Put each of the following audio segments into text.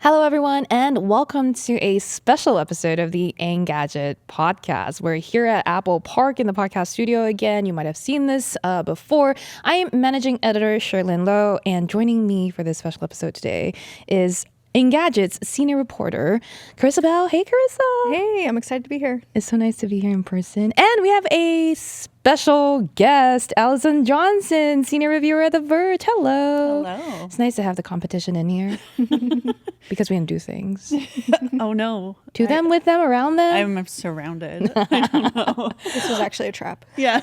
Hello, everyone, and welcome to a special episode of the Engadget Podcast. We're here at Apple Park in the podcast studio again. You might have seen this before. I am managing editor Cherlynn Low, and joining me for this special episode today is Engadget's senior reporter, Karissa Bell. Hey, Karissa. Hey, I'm excited to be here. It's so nice to be here in person. And we have a special guest, Allison Johnson, senior reviewer at The Verge. Hello. Hello. It's nice to have the competition in here because we can do things. Oh, no. To them, with them, around them. I'm surrounded. I don't know. This was actually a trap. Yeah.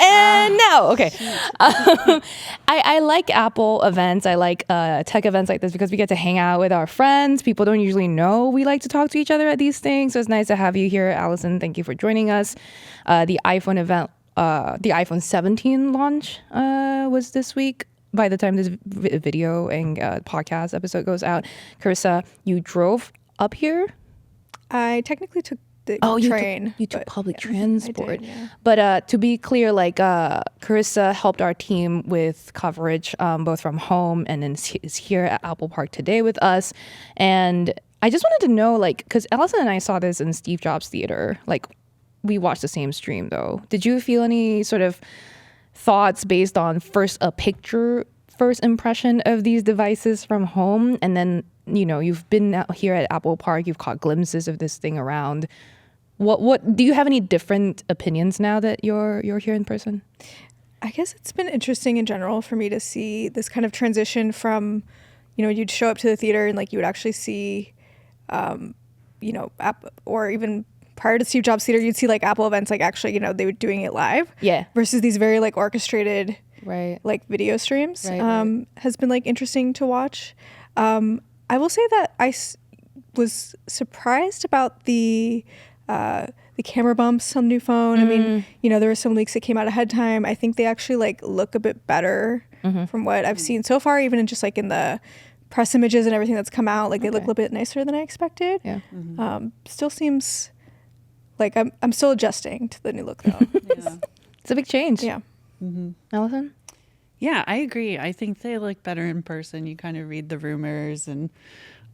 And no. Okay. I like Apple events. I like tech events like this because we get to hang out with our friends. People don't usually know we like to talk to each other at these things. So it's nice to have you here, Allison. Thank you for joining us. The iPhone event, the iPhone 17 launch was this week. By the time this video and podcast episode goes out, Karissa, you drove up here? I technically took the train. You took public transport. I did, yeah. But to be clear, Karissa helped our team with coverage both from home and then is here at Apple Park today with us. And I just wanted to know, because Allison and I saw this in Steve Jobs Theater, we watched the same stream though. Did you feel any sort of thoughts based on first impression of these devices from home, and then you've been out here at Apple Park, you've caught glimpses of this thing around. What do you have any different opinions now that you're here in person? I guess it's been interesting in general for me to see this kind of transition from, you'd show up to the theater and you would actually see, or even prior to Steve Jobs Theater, you'd see Apple events, actually, they were doing it live. Yeah. Versus these very orchestrated, right, video streams. Right. Has been interesting to watch. I will say that I was surprised about the camera bumps on the new phone. I mean, there were some leaks that came out ahead of time. I think they actually look a bit better from what I've seen so far, even in just in the press images and everything that's come out. They look a little bit nicer than I expected. Yeah. Still seems I'm still adjusting to the new look though. Yeah. It's a big change. Yeah. Mm-hmm. Allison? Yeah, I agree. I think they look better in person. You kind of read the rumors and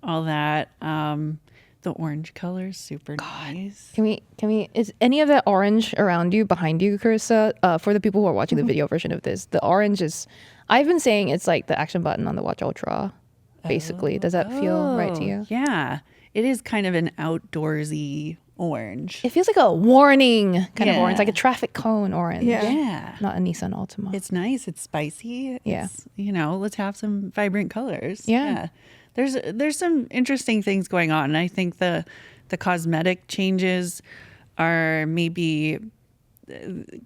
all that. The orange color is super nice. Can we, is any of that orange around you, behind you, Karissa? For the people who are watching the video version of this, the orange is, I've been saying it's like the action button on the Watch Ultra, basically. Does that feel right to you? Yeah. It is kind of an outdoorsy orange. It feels like a warning kind of orange, like a traffic cone orange. Yeah. Not a Nissan Altima. It's nice. It's spicy. Yeah. It's, let's have some vibrant colors. Yeah. There's some interesting things going on. And I think the cosmetic changes are maybe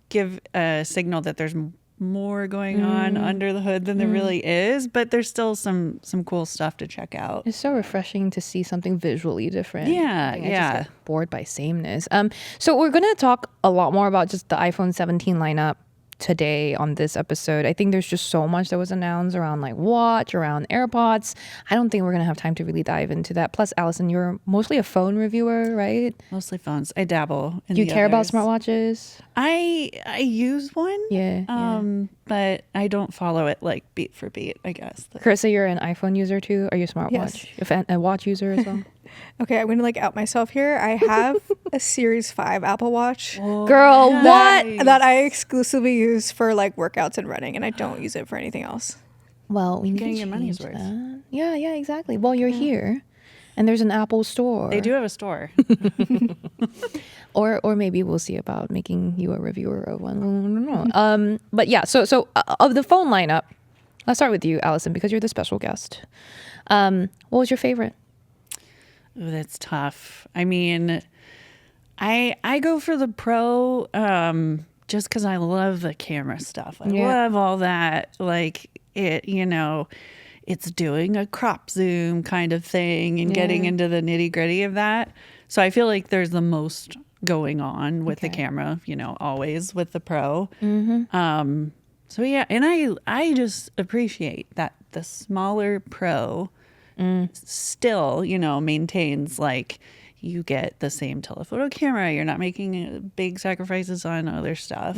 give a signal that there's more going on under the hood than there really is, but there's still some cool stuff to check out. It's so refreshing to see something visually different. Yeah, I just get bored by sameness. So we're going to talk a lot more about just the iPhone 17 lineup today on this episode. I think there's just so much that was announced around watch, around AirPods. I don't think we're going to have time to really dive into that. Plus, Allison, you're mostly a phone reviewer, right? Mostly phones. I dabble in Do you the care about others. smartwatches? I use one. Yeah. But I don't follow it beat for beat, I guess. Karissa, you're an iPhone user too? Are you a smartwatch? Yes. A watch user as well? Okay, I'm gonna out myself here. I have a Series 5 Apple Watch. Girl, what? That I exclusively use for workouts and running, and I don't use it for anything else. Well, we need Getting to your money's change worth. that. Yeah, exactly. Well, you're here, and there's an Apple store. They do have a store. Or maybe we'll see about making you a reviewer of one. I don't know. But yeah, so of the phone lineup, let's start with you, Allison, because you're the special guest. What was your favorite? Ooh, that's tough. I mean, I go for the Pro just because I love the camera stuff. I love all that. It's doing a crop zoom kind of thing and getting into the nitty gritty of that. So I feel like there's the most going on with the camera, always with the Pro. So yeah, and I just appreciate that the smaller Pro still, maintains you get the same telephoto camera. You're not making big sacrifices on other stuff,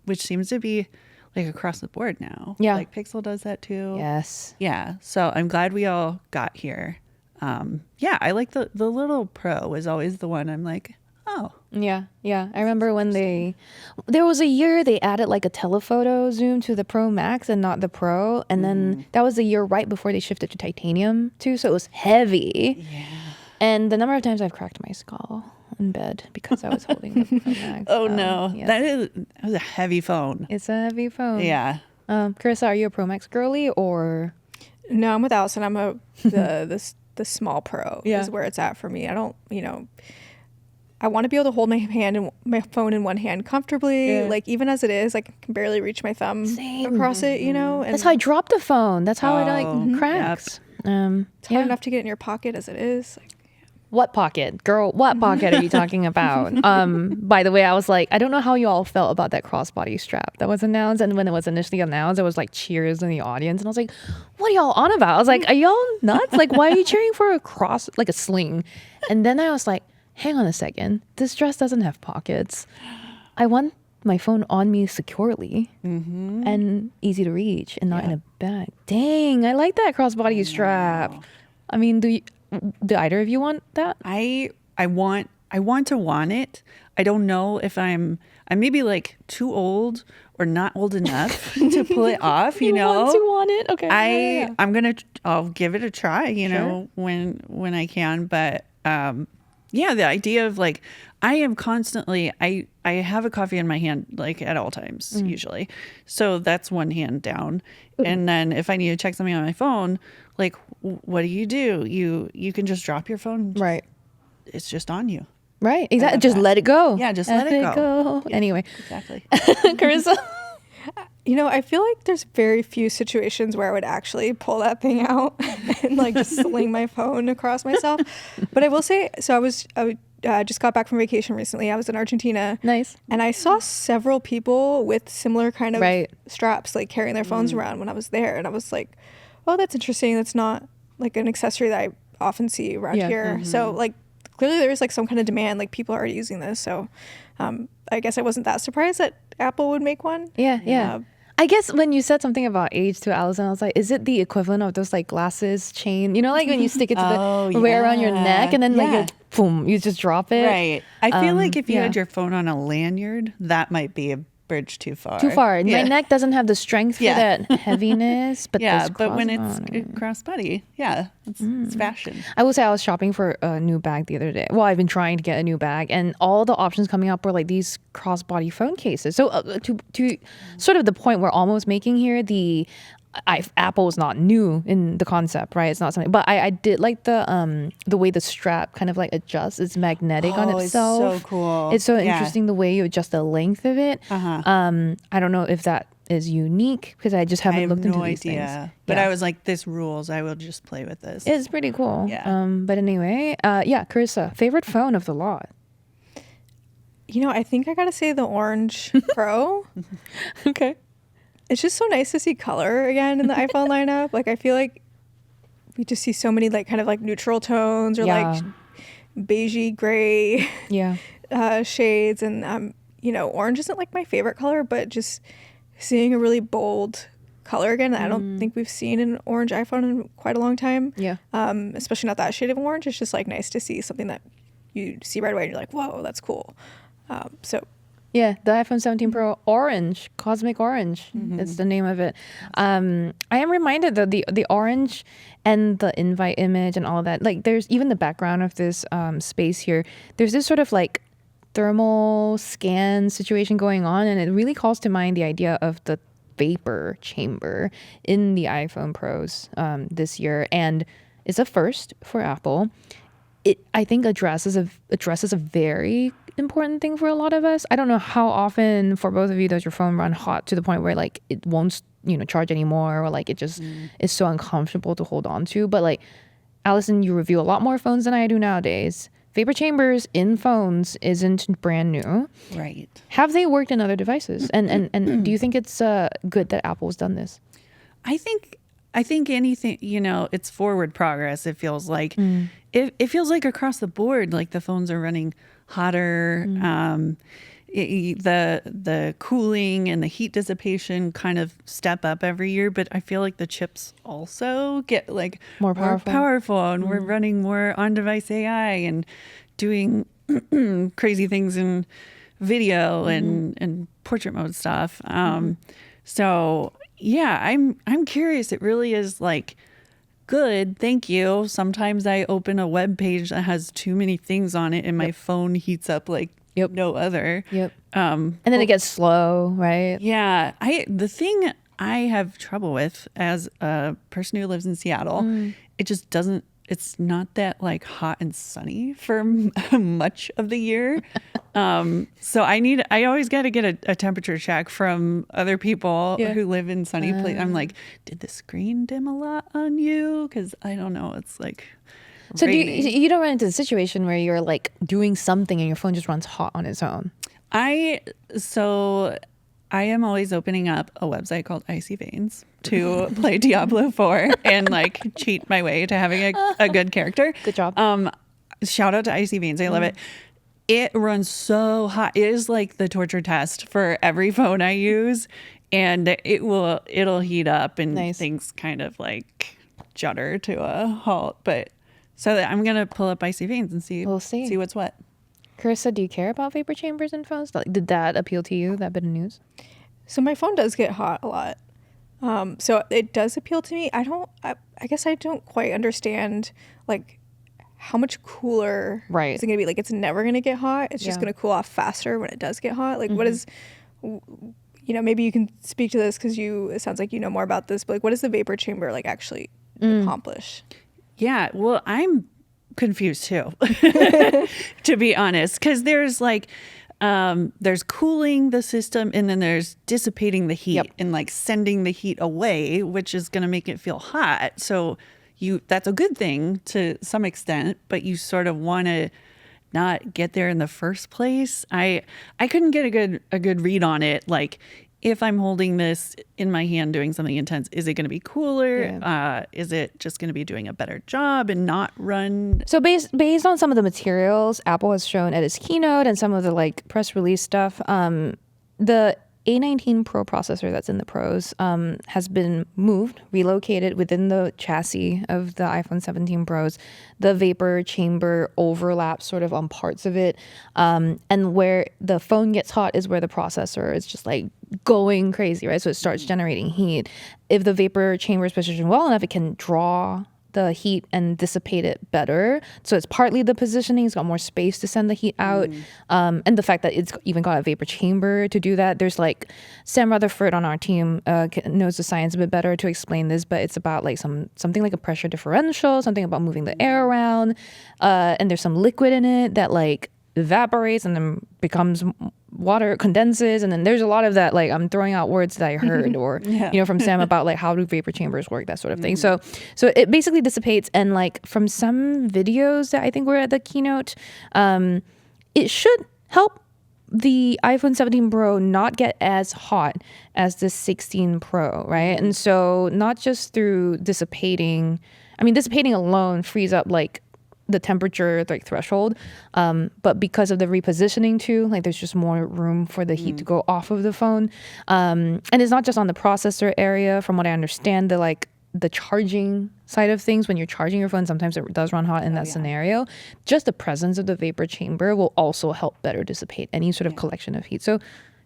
which seems to be like across the board now. Yeah. Like Pixel does that too. Yes. Yeah. So I'm glad we all got here. Yeah, I like the little Pro was always the one I'm like, oh. Yeah. I remember when there was a year they added like a telephoto zoom to the Pro Max and not the Pro. And then that was the year right before they shifted to titanium too. So it was heavy. Yeah. And the number of times I've cracked my skull in bed because I was holding the Pro Max. Oh no. Yes. That was a heavy phone. It's a heavy phone. Yeah. Karissa, are you a Pro Max girly or? No, I'm with Allison. I'm the small Pro is where it's at for me. I don't, I want to be able to hold my phone in one hand comfortably. Yeah. Like even as it is, I can barely reach my thumb across it, And That's how I drop the phone. That's how it cracks. It's hard enough to get in your pocket as it is. Like, what pocket? Girl, what pocket are you talking about? By the way, I was like, I don't know how you all felt about that crossbody strap that was announced. And when it was initially announced, there was like cheers in the audience. And I was like, what are y'all on about? I was like, are y'all nuts? Like, why are you cheering for like a sling? And then I was like, hang on a second. This dress doesn't have pockets. I want my phone on me securely and easy to reach and not in a bag. Dang, I like that crossbody strap. I mean, do either of you want that? I want to want it. I don't know if I'm maybe like too old or not old enough to pull it off, you know. Want it? Okay. I'll give it a try, know, when I can, but the idea of like I am constantly I have a coffee in my hand like at all times usually. So that's one hand down. And then if I need to check something on my phone, like what do? You can just drop your phone. Right. It's just on you. Right. Exactly. Just let it go. Yeah, just let it go. Yeah, anyway. Exactly. Carissa. I feel like there's very few situations where I would actually pull that thing out and like just sling my phone across myself. But I will say, so I just got back from vacation recently. I was in Argentina. Nice. And I saw several people with similar kind of straps, like carrying their phones around when I was there. And I was like, oh, that's interesting. That's not like an accessory that I often see around here. So like clearly there's like some kind of demand, like people are already using this. So I guess I wasn't that surprised that Apple would make one. Yeah. I guess when you said something about age to Allison, I was like, is it the equivalent of those like glasses chain? Like when you stick it to the wear around your neck and then like boom, you just drop it. Right. I feel like if you had your phone on a lanyard, that might be a bridge too far. My neck doesn't have the strength for that heaviness. But but when it's crossbody, it's fashion. I will say I was shopping for a new bag the other day. Well, I've been trying to get a new bag, and all the options coming up were like these crossbody phone cases. So to sort of the point we're almost making here, Apple is not new in the concept, right? It's not something, but I did like the way the strap kind of like adjusts. It's magnetic on itself. It's so cool. It's so interesting the way you adjust the length of it. I don't know if that is unique because I just haven't looked into these things. But I was like, this rules. I will just play with this. It's pretty cool. Yeah. But anyway, Karissa, favorite phone of the lot? I think I gotta say the orange Pro. Okay. It's just so nice to see color again in the iPhone lineup. Like I feel like we just see so many like kind of like neutral tones or like beigey gray shades, and orange isn't like my favorite color, but just seeing a really bold color again that I don't think we've seen an orange iPhone in quite a long time. Yeah. Especially not that shade of orange. It's just like nice to see something that you see right away and you're like, whoa, that's cool. Yeah, the iPhone 17 Pro orange, cosmic orange. It's the name of it. I am reminded that the orange and the invite image and all that, like there's even the background of this space here. There's this sort of like thermal scan situation going on, and it really calls to mind the idea of the vapor chamber in the iPhone Pros this year, and it's a first for Apple. It, I think, addresses a very important thing for a lot of us. I don't know how often for both of you does your phone run hot to the point where like it won't charge anymore, or like it just is so uncomfortable to hold on to. But like Allison, you review a lot more phones than I do nowadays. Vapor chambers in phones isn't brand new. Right. Have they worked in other devices? And do you think it's good that Apple's done this? I think anything, it's forward progress. It feels like it feels like across the board, like the phones are running hotter. the cooling and the heat dissipation kind of step up every year, but I feel like the chips also get like More powerful. and we're running more on-device AI and doing crazy things in video and portrait mode stuff. So yeah, I'm curious. It really is like, good, thank you. Sometimes I open a web page that has too many things on it and my phone heats up like no other. And then it gets slow, right? Yeah. The thing I have trouble with as a person who lives in Seattle, it just doesn't, it's not that like hot and sunny for much of the year. So I always got to get a temperature check from other people who live in sunny places. I'm like, did the screen dim a lot on you? Because I don't know. It's like, so you don't run into the situation where you're like doing something and your phone just runs hot on its own? I am always opening up a website called Icy Veins to play Diablo 4 and like cheat my way to having a good character. Good job. Shout out to Icy Veins. I love it. It runs so hot. It is like the torture test for every phone I use, and it'll heat up and things kind of like judder to a halt. But so I'm gonna pull up Icy Veins and see what's what. Karissa, do you care about vapor chambers in phones? Like, did that appeal to you, that bit of news? So my phone does get hot a lot. So it does appeal to me. I guess I don't quite understand like how much cooler is it going to be? Like, it's never going to get hot. It's just going to cool off faster when it does get hot. Like, what is, maybe you can speak to this because it sounds like you know more about this, but like, what does the vapor chamber like actually accomplish? Yeah, well, I'm confused too, to be honest, because there's like, there's cooling the system and then there's dissipating the heat and like sending the heat away, which is going to make it feel hot. So that's a good thing to some extent, but you sort of want to not get there in the first place. I couldn't get a good read on it. Like, if I'm holding this in my hand doing something intense, is it going to be cooler? Yeah. Is it just going to be doing a better job and not run? So based on some of the materials Apple has shown at its keynote and some of the like press release stuff, the A19 Pro processor that's in the Pros has been relocated within the chassis of the iPhone 17 Pros. The vapor chamber overlaps sort of on parts of it. And where the phone gets hot is where the processor is just like going crazy, right? So it starts generating heat. If the vapor chamber is positioned well enough, it can draw the heat and dissipate it better. So it's partly the positioning. It's got more space to send the heat out. And the fact that it's even got a vapor chamber to do that. There's like Sam Rutherford on our team knows the science a bit better to explain this, but it's about like something like a pressure differential, something about moving the air around. And there's some liquid in it that like evaporates and then becomes water, condenses, and then there's a lot of that, like I'm throwing out words that I heard or from Sam about like how do vapor chambers work, that sort of thing. So it basically dissipates, and like from some videos that I think were at the keynote, it should help the iPhone 17 Pro not get as hot as the 16 Pro, right? And so not just through dissipating alone frees up like the temperature like threshold, but because of the repositioning too, like there's just more room for the heat to go off of the phone, and it's not just on the processor area. From what I understand, the charging side of things, when you're charging your phone, sometimes it does run hot in that scenario. Just the presence of the vapor chamber will also help better dissipate any sort of collection of heat. So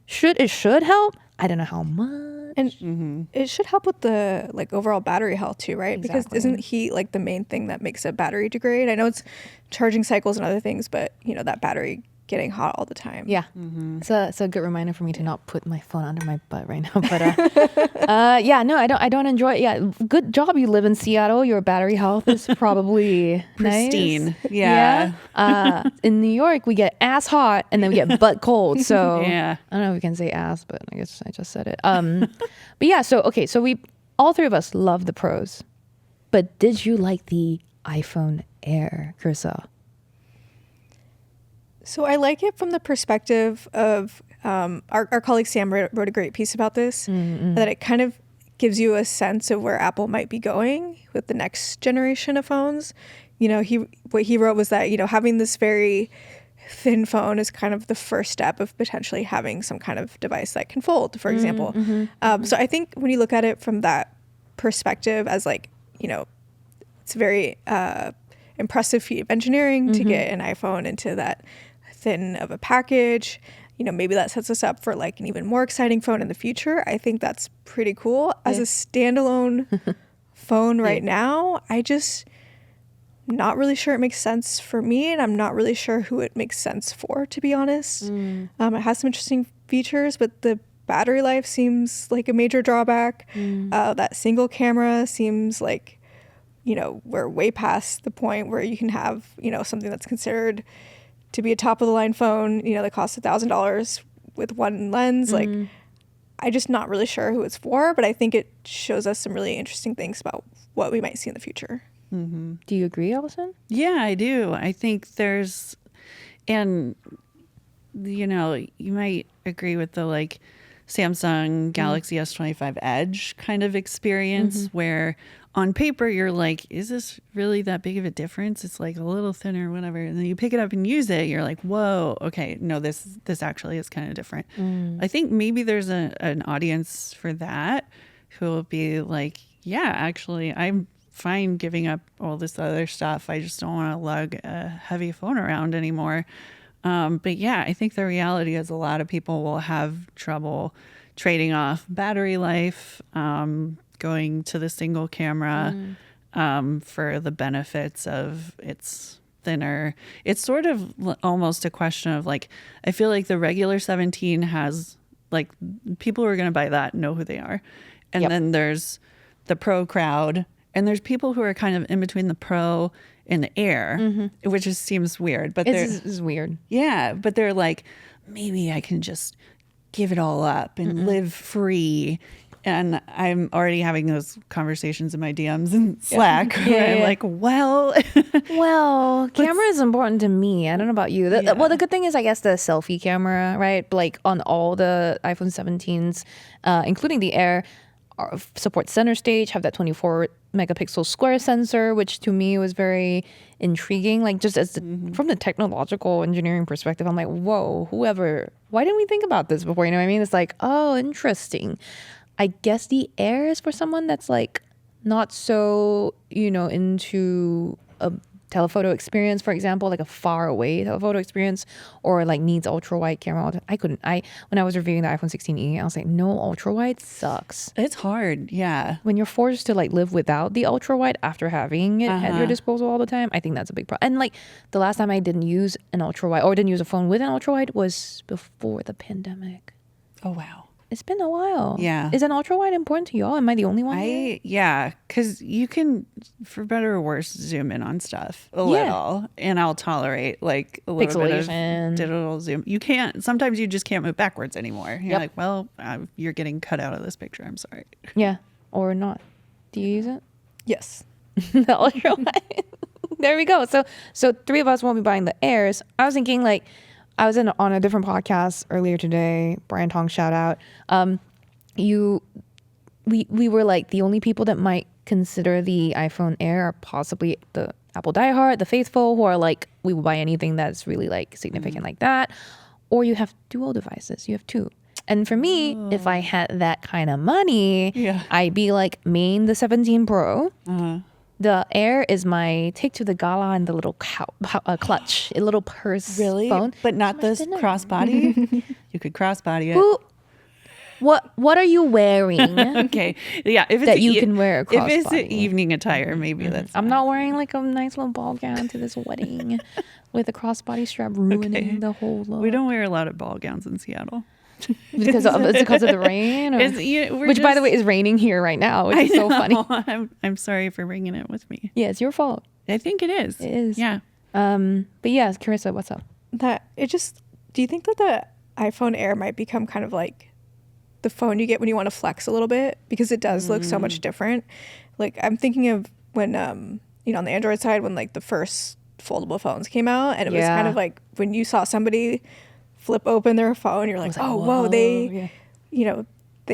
it should help. I don't know how much. And it should help with the like overall battery health too, right? Exactly. Because isn't heat like the main thing that makes a battery degrade? I know it's charging cycles and other things, but that battery getting hot all the time. Yeah. It's a good reminder for me to not put my phone under my butt right now. But I don't enjoy it. Yeah, good job. You live in Seattle. Your battery health is probably pristine. Nice. Yeah. In New York, we get ass hot and then we get butt cold. So yeah. I don't know if we can say ass, but I guess I just said it. But yeah, so we all three of us love the Pros. But did you like the iPhone Air, Karissa? So I like it from the perspective of our colleague Sam wrote a great piece about this, that it kind of gives you a sense of where Apple might be going with the next generation of phones. What he wrote was that, having this very thin phone is kind of the first step of potentially having some kind of device that can fold, for example. So I think when you look at it from that perspective as like, it's very impressive feat of engineering to get an iPhone into that thin of a package. Maybe that sets us up for like an even more exciting phone in the future. I think that's pretty cool. As a standalone phone right now, I just not really sure it makes sense for me, and I'm not really sure who it makes sense for, to be honest. It has some interesting features, but the battery life seems like a major drawback. That single camera seems like, we're way past the point where you can have, something that's considered to be a top of the line phone, that costs $1,000 with one lens. Like, I'm just not really sure who it's for, but I think it shows us some really interesting things about what we might see in the future. Do you agree, Allison? Yeah, I do. I think there's, and you might agree with the like Samsung Galaxy S25 Edge kind of experience where on paper you're like, is this really that big of a difference? It's like a little thinner, whatever. And then you pick it up and use it, you're like, whoa, okay, no, this actually is kind of different. I think maybe there's an audience for that who will be like, yeah, actually, I'm fine giving up all this other stuff. I just don't want to lug a heavy phone around anymore. But yeah, I think the reality is a lot of people will have trouble trading off battery life, going to the single camera for the benefits of its thinner. It's sort of almost a question of like, I feel like the regular 17 has like people who are going to buy that know who they are. And then there's the pro crowd. And there's people who are kind of in between the Pro and the Air, which just seems weird. But It's weird. Yeah, but they're like, maybe I can just give it all up and live free. And I'm already having those conversations in my DMs and Slack where I'm like, well, camera is important to me. I don't know about you. Well, the good thing is, I guess, the selfie camera, right? Like on all the iPhone 17s, including the Air, support center stage, have that 24 megapixel square sensor, which to me was very intriguing. Like just as from the technological engineering perspective, I'm like, whoa, why didn't we think about this before? You know what I mean? It's like, oh, interesting. I guess the Air is for someone that's like not so, into a telephoto experience, for example, like a far away telephoto experience, or like needs ultra wide camera. When I was reviewing the iPhone 16e, I was like, no, ultra wide sucks. It's hard. Yeah. When you're forced to like live without the ultra wide after having it at your disposal all the time, I think that's a big problem. And like the last time I didn't use an ultra wide or didn't use a phone with an ultra wide was before the pandemic. Oh, wow. It's been a while. Yeah. Is an ultra wide important to y'all? Am I the only one? Yeah, because you can, for better or worse, zoom in on stuff a little, and I'll tolerate like a little bit of digital zoom. You can't. Sometimes you just can't move backwards anymore. You're like, well, you're getting cut out of this picture. I'm sorry. Yeah, or not. Do you use it? Yes. The ultra wide. There we go. So three of us won't be buying the Airs. I was thinking like, I was on a different podcast earlier today. Brian Tong, shout out. We were like the only people that might consider the iPhone Air are possibly the Apple diehard, the faithful, who are like, we will buy anything that's really like significant like that. Or you have dual devices. You have two. And for me, if I had that kind of money, I'd be like main the 17 Pro. The Air is my take to the gala and the little clutch, a little purse phone. But not this crossbody? You could crossbody it. What are you wearing? Okay. Yeah. If it's that you can wear a crossbody. If it's an evening attire, maybe that's I'm not wearing like a nice little ball gown to this wedding with a crossbody strap ruining the whole look. We don't wear a lot of ball gowns in Seattle. Because of the rain, which by the way is raining here right now, which is so funny. I'm sorry for bringing it with me. Yeah, it's your fault. I think it is. It is. Yeah. But yeah, Karissa, what's up? Do you think that the iPhone Air might become kind of like the phone you get when you want to flex a little bit, because it does look so much different? Like I'm thinking of when on the Android side, when like the first foldable phones came out, and it was kind of like when you saw somebody flip open their phone, you're like, oh, whoa, they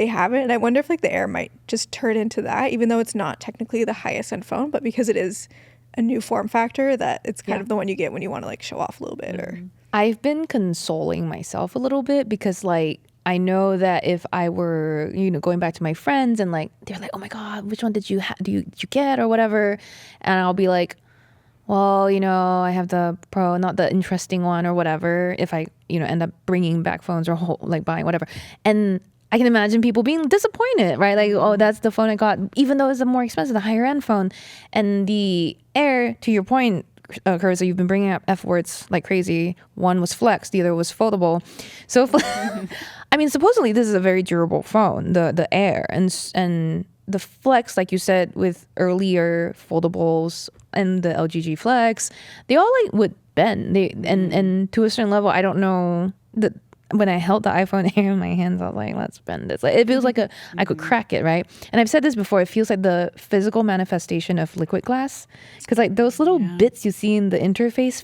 have it. And I wonder if like the Air might just turn into that, even though it's not technically the highest end phone, but because it is a new form factor, that it's kind of the one you get when you want to like show off a little bit. Or I've been consoling myself a little bit because like I know that if I were, going back to my friends and like they're like, "Oh my God, which one did you did you get or whatever?" And I'll be like, "Well, I have the Pro, not the interesting one or whatever." If I, end up bringing back phones or like buying whatever, and I can imagine people being disappointed, right? Like, oh, that's the phone I got, even though it's a more expensive, the higher end phone. And the Air, to your point, Karissa, you've been bringing up F words like crazy. One was flex, the other was foldable. So, I mean, supposedly this is a very durable phone, the Air, and the Flex, like you said, with earlier foldables and the LGG Flex, they all like would bend. And to a certain level, I don't know that. When I held the iPhone Air in my hands, I was like, let's bend this. Like, it feels like I could crack it, right? And I've said this before, it feels like the physical manifestation of liquid glass. Because like those little bits you see in the interface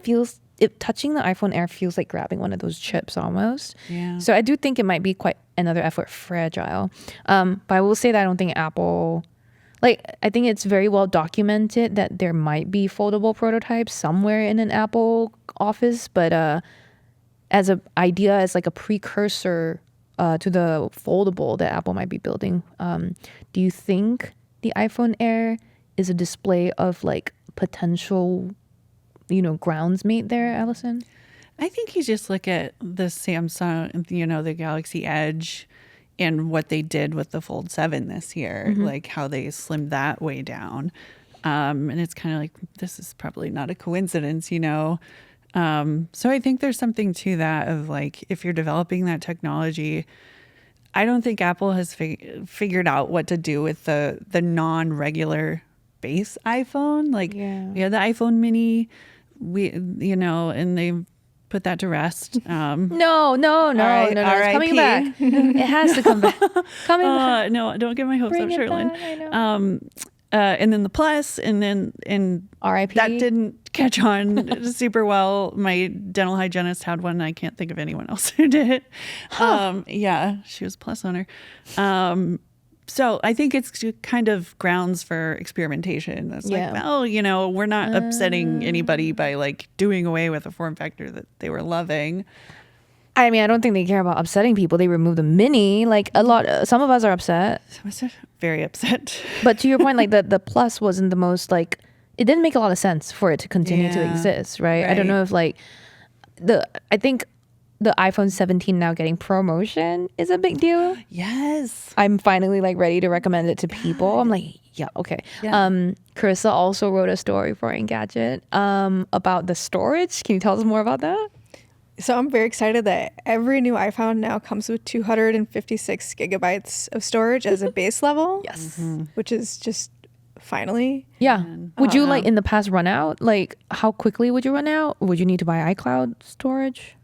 touching the iPhone Air feels like grabbing one of those chips almost. Yeah. So I do think it might be quite another effort fragile. But I will say that I don't think Apple, I think it's very well documented that there might be foldable prototypes somewhere in an Apple office, but as an idea, as like a precursor to the foldable that Apple might be building. Do you think the iPhone Air is a display of like potential, grounds made there, Allison? I think you just look at the Samsung, the Galaxy Edge and what they did with the Fold 7 this year, like how they slimmed that way down. And it's kind of like, this is probably not a coincidence, So I think there's something to that of like, if you're developing that technology, I don't think Apple has figured out what to do with the non-regular base iPhone. Like we had the iPhone mini, and they put that to rest. No, it's coming back. It has to come back. No, don't get my hopes up, Cherlynn. And then the Plus, and RIP. That didn't catch on super well. My dental hygienist had one. I can't think of anyone else who did. Yeah, she was a Plus owner. So I think it's kind of grounds for experimentation. It's like, well, we're not upsetting anybody by like doing away with a form factor that they were loving. I mean, I don't think they care about upsetting people. They removed the mini. Like some of us are upset. Some of us are very upset. But to your point, like the Plus wasn't the most like, it didn't make a lot of sense for it to continue to exist, right? I don't know if like I think the iPhone 17 now getting promotion is a big deal. Yes. I'm finally like ready to recommend it to people. I'm like, yeah, okay. Yeah. Karissa also wrote a story for Engadget about the storage. Can you tell us more about that? So I'm very excited that every new iPhone now comes with 256 gigabytes of storage as a base level. Yes. Which is just finally. Yeah. Would you like in the past run out? Like how quickly would you run out? Would you need to buy iCloud storage?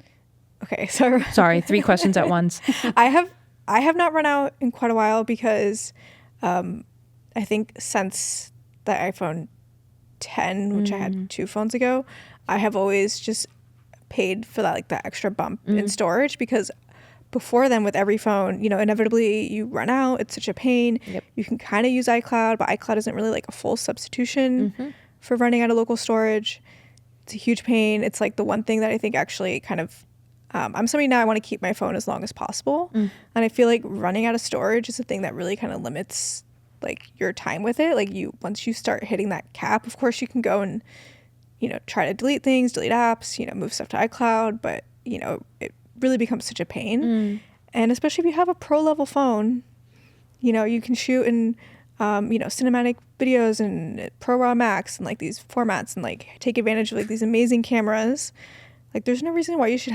Okay, so sorry, 3 questions at once. I have not run out in quite a while because I think since the iPhone 10, which I had 2 phones ago, I have always just paid for that, like the extra bump in storage, because before then with every phone, inevitably you run out. It's such a pain. Yep. You can kind of use iCloud, but iCloud isn't really like a full substitution for running out of local storage. It's a huge pain. It's like the one thing that I think actually kind of I'm somebody now, I want to keep my phone as long as possible. And I feel like running out of storage is the thing that really kind of limits like your time with it. Like once you start hitting that cap, of course you can go and try to delete things, delete apps, move stuff to iCloud, but it really becomes such a pain. And especially if you have a pro level phone, you can shoot in cinematic videos and ProRAW Max and like these formats and like take advantage of like these amazing cameras. Like there's no reason why you should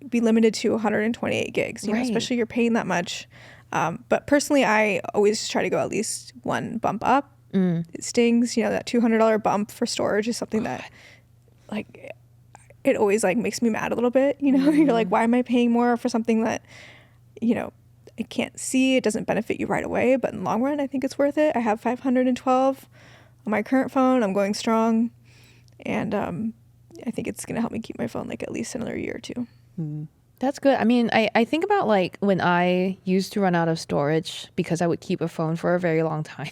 be limited to 128 gigs, right. Especially you're paying that much. But personally, I always try to go at least one bump up. It stings, that $200 bump for storage is something that like it always like makes me mad a little bit. You're like, why am I paying more for something that I can't see? It doesn't benefit you right away, but in the long run I think it's worth it. I have 512 on my current phone. I'm going strong, and I think it's gonna help me keep my phone like at least another year or two. That's good. I mean, I think about like when I used to run out of storage because I would keep a phone for a very long time,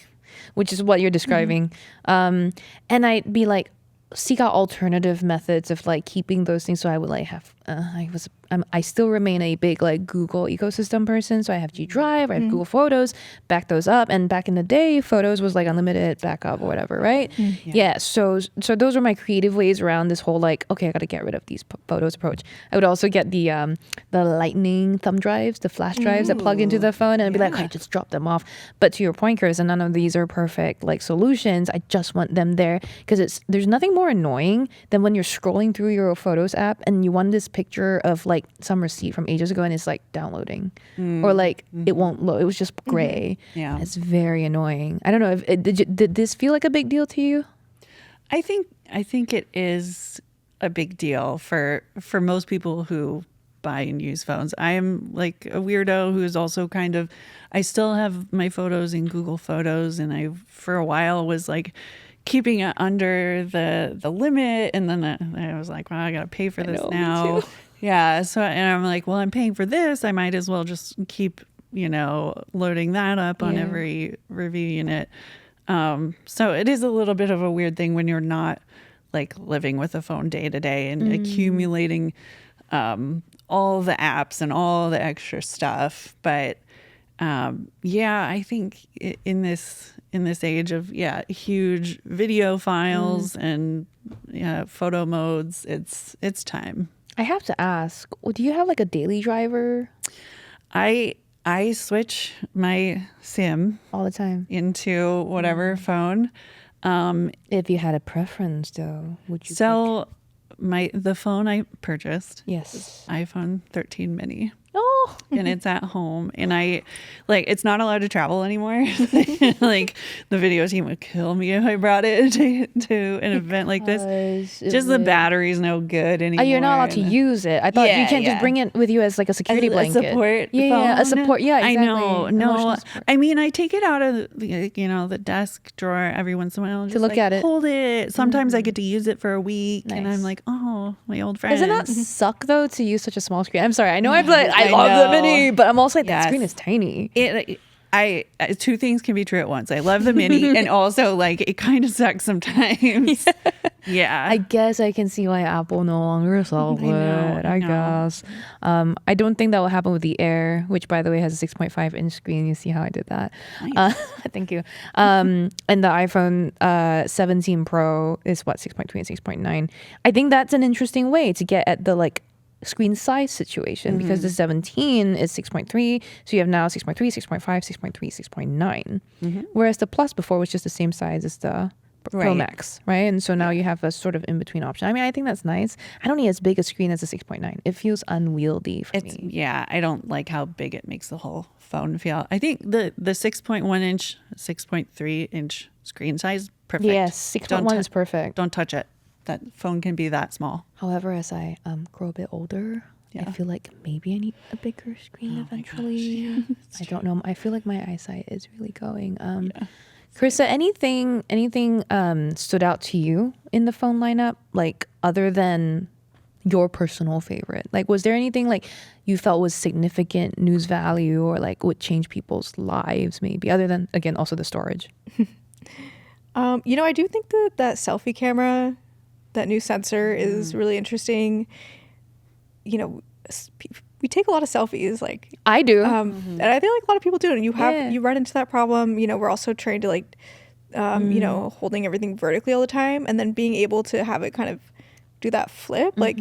which is what you're describing. And I'd be like, seek out alternative methods of like keeping those things. So I would like have I still remain a big like Google ecosystem person. So I have G Drive, I have Google Photos, back those up. And back in the day, Photos was like unlimited backup or whatever, right? Yeah. So those are my creative ways around this whole like, okay, I got to get rid of these photos approach. I would also get the lightning thumb drives, the flash drives that plug into the phone, and I'd be like, okay, just drop them off. But to your point, Chris, and none of these are perfect like solutions. I just want them there because there's nothing more annoying than when you're scrolling through your Photos app and you want this picture of like some receipt from ages ago and it's like downloading or like it won't load. It was just gray. Yeah, it's very annoying. I don't know if did this feel like a big deal to you? I think it is a big deal for most people who buy and use phones. I am like a weirdo who is also I still have my photos in Google Photos, and I for a while was like keeping it under the limit, and then I was like, well, I gotta pay for this now. Yeah, so and I'm like, well, I'm paying for this, I might as well just keep loading that up on every review unit. So it is a little bit of a weird thing when you're not like living with a phone day to day and accumulating all the apps and all the extra stuff. But I think in this age of huge video files and photo modes, it's time. I have to ask, do you have like a daily driver? I switch my SIM all the time into whatever phone. If you had a preference, though, would you? So the phone I purchased, yes, iPhone 13 mini. Oh, and it's at home, and it's not allowed to travel anymore. Like the video team would kill me if I brought it to an event like this. Just the battery's no good anymore. You're not allowed to use it. I thought you can't just bring it with you as like a security blanket. A support phone. A support. Yeah, exactly. I know. No, I mean, I take it out of the desk drawer every once in a while and to look at it, hold it. Sometimes I get to use it for a week, and I'm like, oh, my old friend. Doesn't that suck though to use such a small screen? I'm sorry. I know I love the mini, but I'm also like, that screen is tiny. Two things can be true at once. I love the mini, and also like it kind of sucks sometimes. Yeah. I guess I can see why Apple no longer sells it. I guess. I don't think that will happen with the Air, which by the way has a 6.5 inch screen. You see how I did that? Nice. Thank you. And the iPhone 17 Pro is 6.3 and 6.9. I think that's an interesting way to get at the like screen size situation, because the 17 is 6.3, so you have now 6.3, 6.5, 6.3, 6.9, whereas the Plus before was just the same size as the Pro Max, right? And so now you have a sort of in-between option. I mean, I think that's nice. I don't need as big a screen as a 6.9. It feels unwieldy for me. Yeah, I don't like how big it makes the whole phone feel. I think the 6.1 inch, 6.3 inch screen size, perfect. Yes, 6.1 is perfect. Don't touch it. That phone can be that small. However, as I grow a bit older, I feel like maybe I need a bigger screen eventually. Gosh, I don't know. I feel like my eyesight is really going. Karissa, anything stood out to you in the phone lineup, like other than your personal favorite? Like, was there anything like you felt was significant news value or like would change people's lives, maybe, other than, again, also the storage? I do think that selfie camera, that new sensor is really interesting. We take a lot of selfies, like I do, and I feel like a lot of people do. And you run into that problem. We're also trained to like, holding everything vertically all the time, and then being able to have it kind of do that flip. Like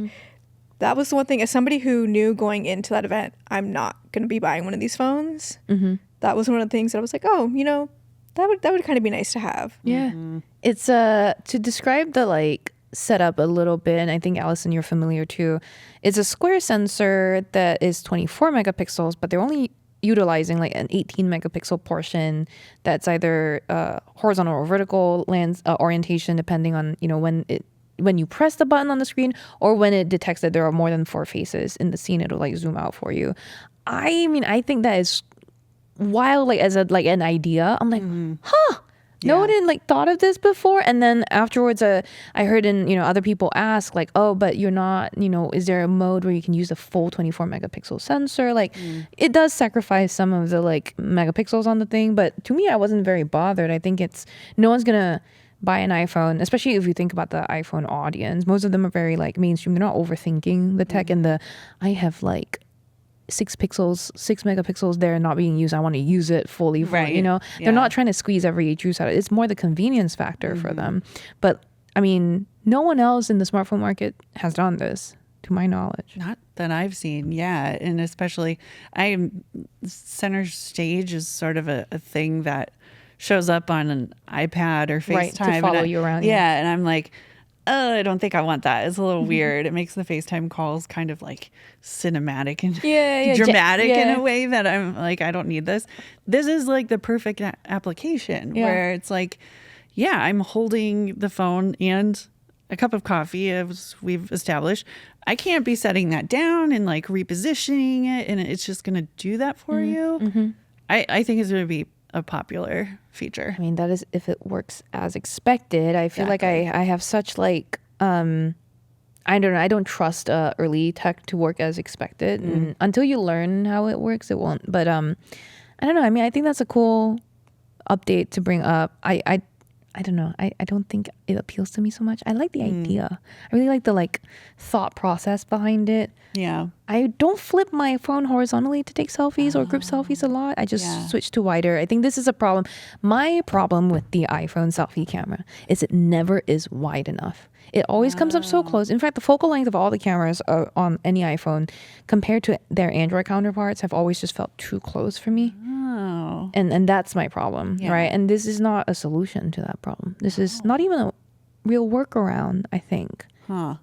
that was the one thing. As somebody who knew going into that event, I'm not going to be buying one of these phones. That was one of the things that I was like, that would kind of be nice to have. Yeah, it's to describe the like setup a little bit, and I think Allison, you're familiar too. It's a square sensor that is 24 megapixels, but they're only utilizing like an 18 megapixel portion that's either horizontal or vertical lens orientation, depending on when you press the button on the screen, or when it detects that there are more than 4 faces in the scene, it'll like zoom out for you. I mean, I think that is wild, like as an idea. I'm like, no one had like thought of this before. And then afterwards, I heard other people ask like, oh, but you're not, is there a mode where you can use a full 24 megapixel sensor? Like it does sacrifice some of the like megapixels on the thing. But to me, I wasn't very bothered. I think no one's going to buy an iPhone, especially if you think about the iPhone audience, most of them are very like mainstream. They're not overthinking the tech and I have like 6 megapixels there not being used. I want to use it fully for, Right. they're not trying to squeeze every juice out of it. It's more the convenience factor for them. But I mean, no one else in the smartphone market has done this, to my knowledge. Not that I've seen, yeah. And especially, center stage is sort of a thing that shows up on an iPad or FaceTime. Right, to follow you around. Yeah, and I'm like, oh, I don't think I want that. It's a little weird. It makes the FaceTime calls kind of like cinematic and dramatic in a way that I'm like, I don't need this. This is like the perfect application where it's like, yeah, I'm holding the phone and a cup of coffee, as we've established. I can't be setting that down and like repositioning it, and it's just going to do that for you. I think it's going to be a popular feature. I mean, that is if it works as expected. I feel like I have such like I don't know. I don't trust early tech to work as expected. And until you learn how it works, it won't. But I don't know. I mean, I think that's a cool update to bring up. I don't know. I don't think it appeals to me so much. I like the idea. I really like the like thought process behind it. Yeah. I don't flip my phone horizontally to take selfies or group selfies a lot. I just switch to wider. I think this is a problem. My problem with the iPhone selfie camera is it never is wide enough. It always comes up so close. In fact, the focal length of all the cameras on any iPhone compared to their Android counterparts have always just felt too close for me. Oh. And that's my problem, right? And this is not a solution to that problem. This is not even a real workaround, I think. Huh.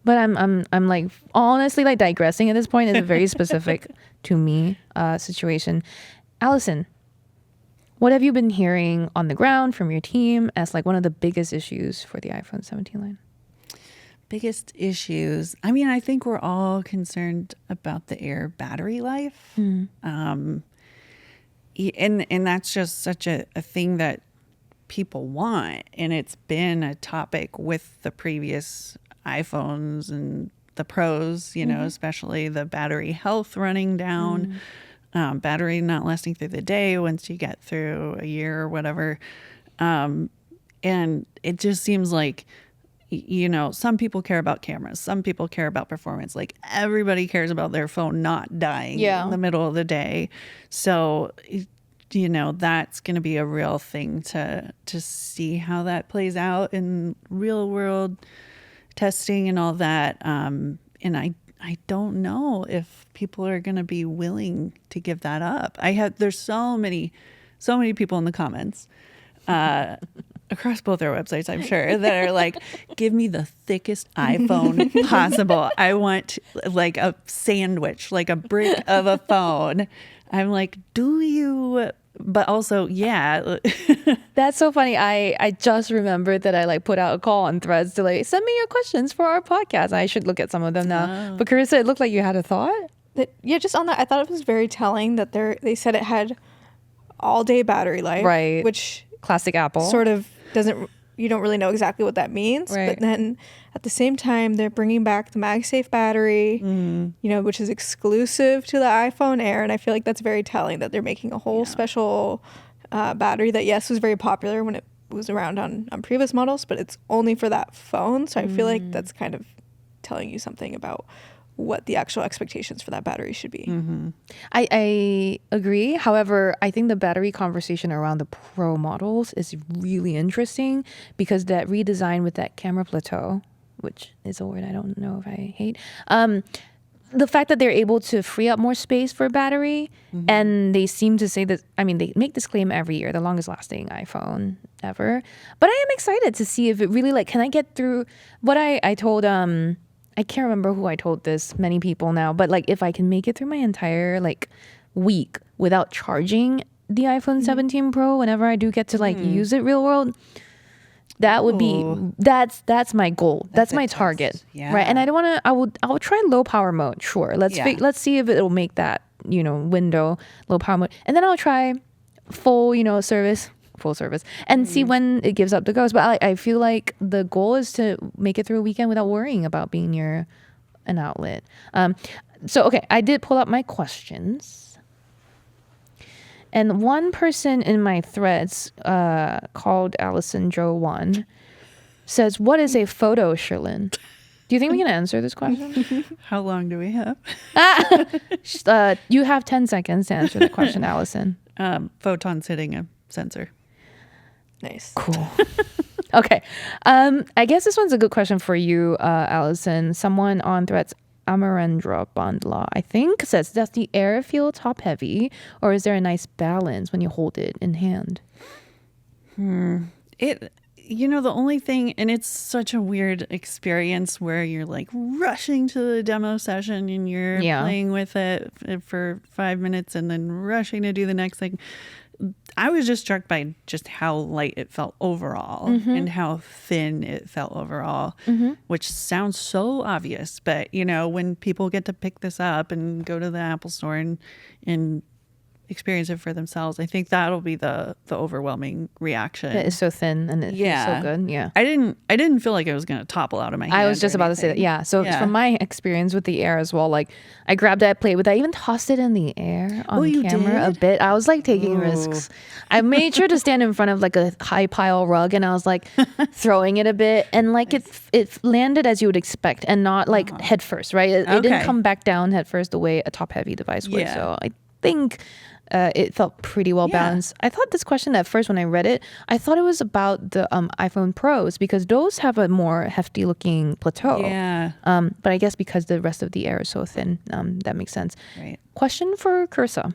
But I'm like honestly like digressing at this point. It's a very specific to me situation. Allison, what have you been hearing on the ground from your team as like one of the biggest issues for the iPhone 17 line? Biggest issues. I mean, I think we're all concerned about the Air battery life. And that's just such a thing that people want. And it's been a topic with the previous iPhones and the Pros, especially the battery health running down, battery not lasting through the day once you get through a year or whatever. And it just seems like, some people care about cameras. Some people care about performance. Like everybody cares about their phone not dying in the middle of the day. So, that's going to be a real thing to see how that plays out in real world testing and all that. And I don't know if people are going to be willing to give that up. There's so many people in the comments, across both our websites, I'm sure, that are like, give me the thickest iPhone possible. I want like a sandwich, like a brick of a phone. I'm like, do you? But also, yeah. That's so funny. I just remembered that I like put out a call on Threads to like send me your questions for our podcast. I should look at some of them now. But Karissa, it looked like you had a thought. Just on that, I thought it was very telling that they said it had all day battery life, right? Which classic Apple sort of you don't really know exactly what that means, right. But then at the same time they're bringing back the MagSafe battery, which is exclusive to the iPhone Air, and I feel like that's very telling that they're making a whole special battery that was very popular when it was around on previous models, but it's only for that phone. So I feel like that's kind of telling you something about what the actual expectations for that battery should be. I agree. However, I think the battery conversation around the Pro models is really interesting because that redesign with that camera plateau, which is a word I don't know if I hate, the fact that they're able to free up more space for battery, and they seem to say that, I mean, they make this claim every year, the longest lasting iPhone ever. But I am excited to see if it really like, can I get through what I told, I can't remember who I told this, many people now, but like if I can make it through my entire like week without charging the iPhone 17 Pro whenever I do get to like use it real world, that would be that's my goal. That's my target. Right. And I don't want to, I will try low power mode. Sure. Let's see if it'll make that, window low power mode. And then I'll try full service and see when it gives up the ghost. But I feel like the goal is to make it through a weekend without worrying about being near an outlet. So, okay, I did pull up my questions. And one person in my threads called Allison Joe 1 says, what is a photo, Cherlynn? Do you think we can answer this question? How long do we have? You have 10 seconds to answer the question, Allison. Photons hitting a sensor. Nice. Cool. Okay. I guess this one's a good question for you, Allison. Someone on threads, Amarendra Bandla, I think, says, does the air feel top heavy, or is there a nice balance when you hold it in hand? The only thing, and it's such a weird experience where you're like rushing to the demo session and you're playing with it for 5 minutes and then rushing to do the next thing. I was just struck by just how light it felt overall and how thin it felt overall, which sounds so obvious. But, when people get to pick this up and go to the Apple store and experience it for themselves, I think that'll be the overwhelming reaction. It is so thin and it feels so good. Yeah. I didn't feel like it was going to topple out of my hand. I was just about to say that. Yeah. So from my experience with the Air as well, like I grabbed it, I played with it, I even tossed it in the air on camera a bit. I was like taking risks. I made sure to stand in front of like a high pile rug and I was like throwing it a bit and like it landed as you would expect and not like head first, right? It didn't come back down head first the way a top heavy device would. Yeah. So I think it felt pretty well balanced. I thought this question at first when I read it, I thought it was about the iPhone Pros because those have a more hefty looking plateau. Yeah. But I guess because the rest of the Air is so thin, that makes sense. Right. Question for Karissa.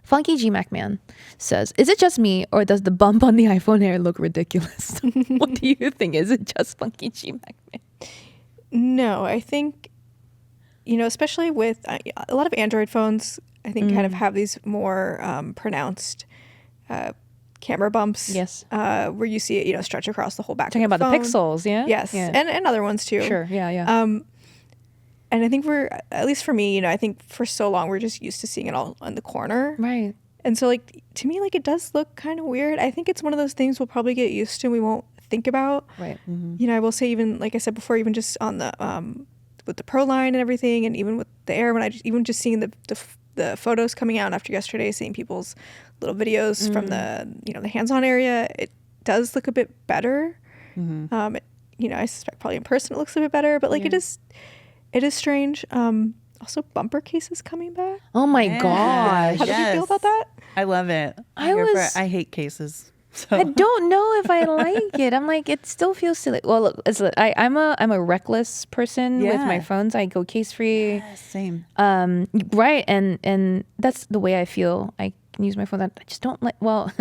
Funky GMAC Man says, is it just me or does the bump on the iPhone Air look ridiculous? What do you think? Is it just Funky GMAC Man? No, I think, especially with a lot of Android phones, I think kind of have these more pronounced camera bumps. Yes. Where you see it, stretch across the whole back Talking of the about phone. the pixels, yeah? Yes, Yeah. And other ones too. Sure, yeah. And I think at least for me, I think for so long we're just used to seeing it all on the corner. Right. And so to me, it does look kind of weird. I think it's one of those things we'll probably get used to and we won't think about. Right. I will say even, like I said before, even just on the, with the Pro line and everything and even with the Air, when even just seeing the photos coming out after yesterday, seeing people's little videos from the hands-on area, it does look a bit better. I suspect probably in person it looks a bit better, but it is strange. Also, bumper cases coming back. Oh my gosh. How did you feel about that? I love it. I hate cases. So. I don't know if I like it. I'm like, it still feels silly. Well, look, I'm a reckless person with my phones. I go case free. Yeah, same. Right, and that's the way I feel. I can use my phone. I just don't like. Well,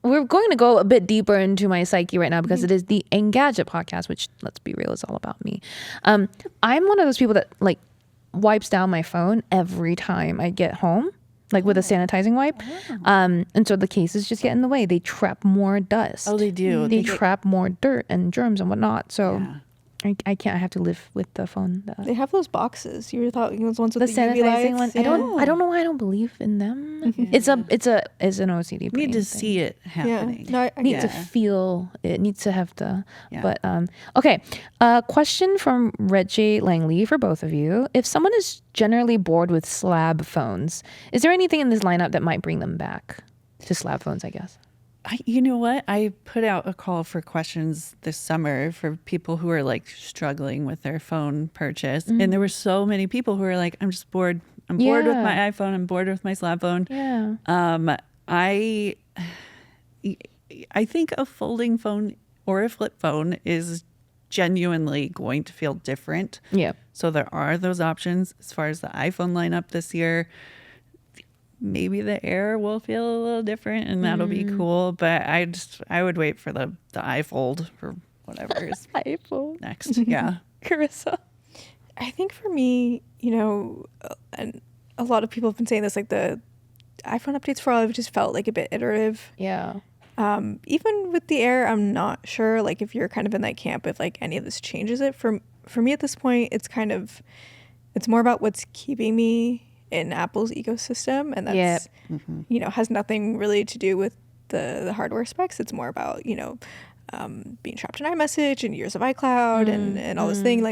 we're going to go a bit deeper into my psyche right now because it is the Engadget podcast, which, let's be real, is all about me. I'm one of those people that wipes down my phone every time I get home. With a sanitizing wipe. And so the cases just get in the way. They trap more dust. Oh, they do. They trap more dirt and germs and whatnot. So I can't. I have to live with the phone. They have those boxes. You thought those ones with the sanitizing UV lights? one. Yeah. I don't know why I don't believe in them. It's an OCD. You need to see it happening. Yeah. No, I need to feel it. Needs to have the. Yeah. But okay. Question from Reggie Langley for both of you. If someone is generally bored with slab phones, is there anything in this lineup that might bring them back to slab phones? I guess. You know what? I put out a call for questions this summer for people who are struggling with their phone purchase. And there were so many people who were like, I'm just bored. I'm bored with my iPhone. I'm bored with my slab phone. Yeah. I think a folding phone or a flip phone is genuinely going to feel different. Yeah. So there are those options as far as the iPhone lineup this year. Maybe the Air will feel a little different and that'll be cool. But I would wait for the iFold or whatever is iPhone next. Yeah. Karissa. I think for me, and a lot of people have been saying this, the iPhone updates for all have just felt a bit iterative. Yeah. Even with the Air, I'm not sure if you're kind of in that camp if any of this changes it. For me at this point, it's more about what's keeping me in Apple's ecosystem, and that's has nothing really to do with the hardware specs. It's more about being trapped in iMessage and years of iCloud and all this thing.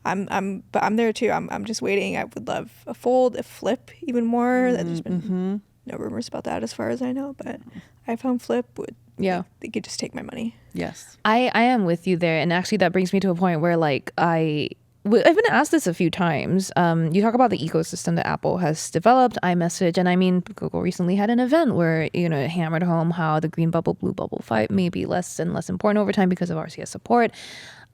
I'm there too. I'm just waiting. I would love a fold, a flip even more. There's been no rumors about that as far as I know. But iPhone Flip would, they could just take my money. Yes. I am with you there. And actually that brings me to a point where like I've been asked this a few times. You talk about the ecosystem that Apple has developed, iMessage, and I mean, Google recently had an event where, you know, it hammered home how the green bubble, blue bubble fight may be less and less important over time because of RCS support.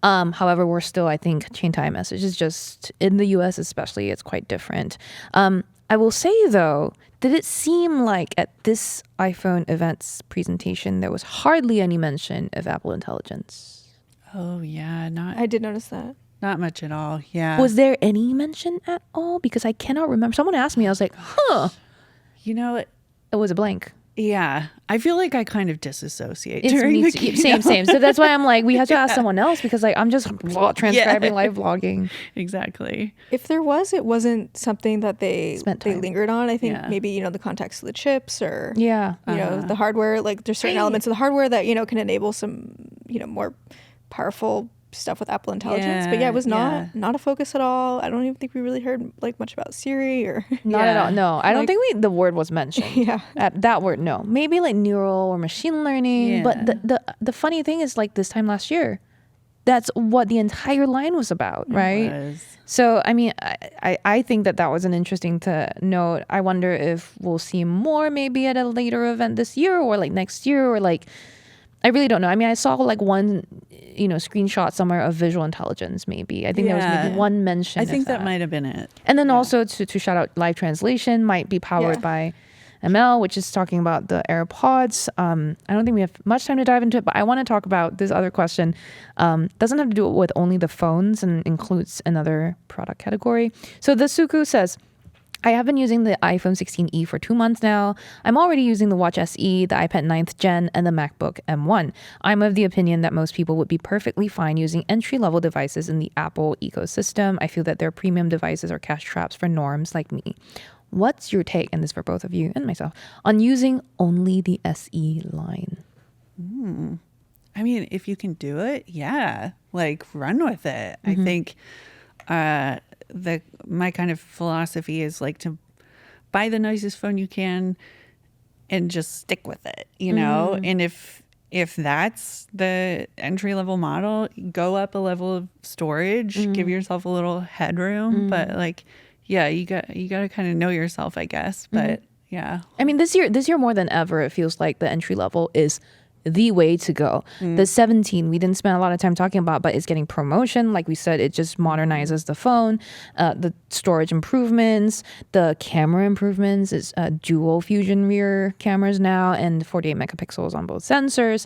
However, we're still, I think, chain to iMessage is just, in the US especially, it's quite different. I will say, though, did it seem like at this iPhone event's presentation, there was hardly any mention of Apple Intelligence? Oh, yeah. I did notice that. Not much at all. Yeah. Was there any mention at all? Because I cannot remember. Someone asked me. I was like, huh. You know, It was a blank. yeah. I feel like I kind of disassociate It's during me the too. keynote. Same. So that's why I'm like, we have to ask someone else because like I'm just transcribing live vlogging. Exactly. If there was, it wasn't something that they Spent time. lingered on. I think Yeah. maybe, you know, the context of the chips or, Yeah. you know, the hardware, like there's certain elements of the hardware that, you know, can enable some, you know, more powerful stuff with Apple Intelligence. But yeah, it was not a focus at all. I don't even think we really heard like much about Siri or Not at all. No, I don't think the word was mentioned. Yeah. That word, no. Maybe like neural or machine learning. Yeah. But the funny thing is like this time last year, that's what the entire line was about, right? Was. So, I mean, I think that was an interesting to note. I wonder if we'll see more maybe at a later event this year or like next year or like, I really don't know. I mean, I saw like one, you know, screenshot somewhere of visual intelligence maybe. I think there was maybe one mention I think of that might have been it. And then also to shout out, live translation might be powered by ML, which is talking about the AirPods. I don't think we have much time to dive into it, but I want to talk about this other question. Doesn't have to do with only the phones and includes another product category. So the Suku says, I have been using the iPhone 16e for 2 months now. I'm already using the Watch SE, the iPad 9th Gen, and the MacBook M1. I'm of the opinion that most people would be perfectly fine using entry-level devices in the Apple ecosystem. I feel that their premium devices are cash traps for norms like me. What's your take, and this for both of you and myself, on using only the SE line? I mean, if you can do it, yeah, like run with it. I think my kind of philosophy is like to buy the nicest phone you can and just stick with it, you know? And if that's the entry level model, go up a level of storage, give yourself a little headroom, but like, yeah, you got to kind of know yourself, I guess. But yeah. I mean, this year more than ever, it feels like the entry level is the way to go. The 17, we didn't spend a lot of time talking about, but it's getting promotion. Like we said, it just modernizes the phone, the storage improvements, the camera improvements. It's dual fusion rear cameras now and 48 megapixels on both sensors.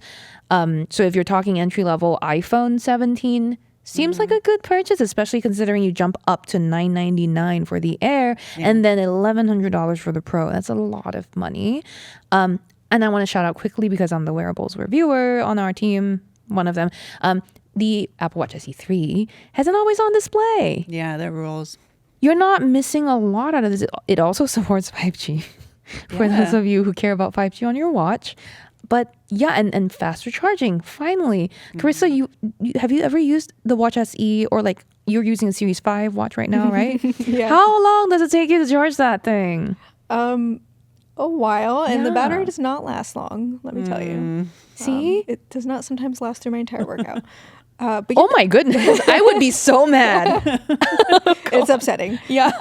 So if you're talking entry level, iPhone 17 seems like a good purchase, especially considering you jump up to $999 for the Air and then $1,100 for the Pro. That's a lot of money. And I want to shout out quickly because I'm the wearables reviewer on our team, one of them. The Apple Watch SE 3 has an always on display. Yeah, that rules. You're not missing a lot out of this. It also supports 5G for those of you who care about 5G on your watch. But yeah, and faster charging, finally. Karissa, you have you ever used the Watch SE or like you're using a Series 5 watch right now, right? Yeah. How long does it take you to charge that thing? A while, and the Yeah. battery does not last long, let me tell you. See? It does not sometimes last through my entire workout. But Oh my goodness, I would be so mad. it's upsetting. Yeah.